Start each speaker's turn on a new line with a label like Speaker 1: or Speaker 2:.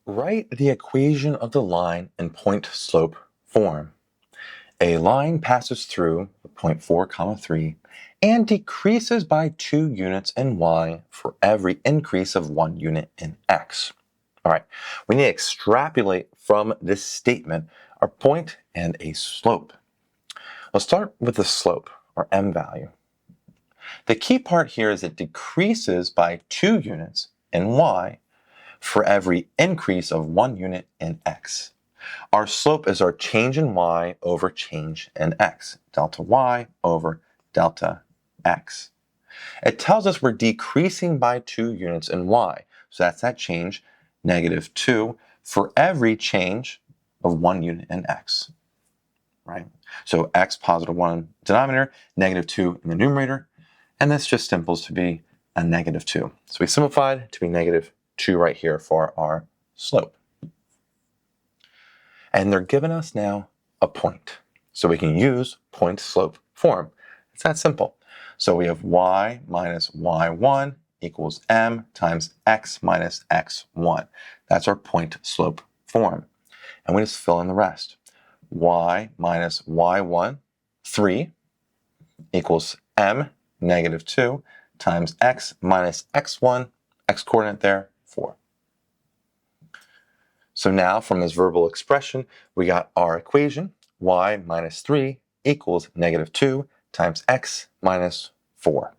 Speaker 1: Write the equation of the line in point-slope form. A line passes through the point 4, 3 and decreases by 2 units in y for every increase of 1 unit in x. All right, we need to extrapolate from this statement a point and a slope. Let's start with the slope, or m value. The key part here is it decreases by 2 units in y for every increase of 1 unit in x. Our slope is our change in y over change in x, delta y over delta x. It tells us we're decreasing by 2 units in y, so that's that change, -2, for every change of 1 unit in x. Right? So x positive 1 denominator, -2 in the numerator, and this just simples to be a -2. So we simplified to be -2 right here for our slope. And they're giving us now a point. So we can use point-slope form. It's that simple. So we have y minus y1 equals m times x minus x1. That's our point-slope form. And we just fill in the rest. Y minus y1, 3, equals m, -2, times x minus x1, x-coordinate there, 4. So now from this verbal expression, we got our equation, y minus 3 equals -2 times x minus 4.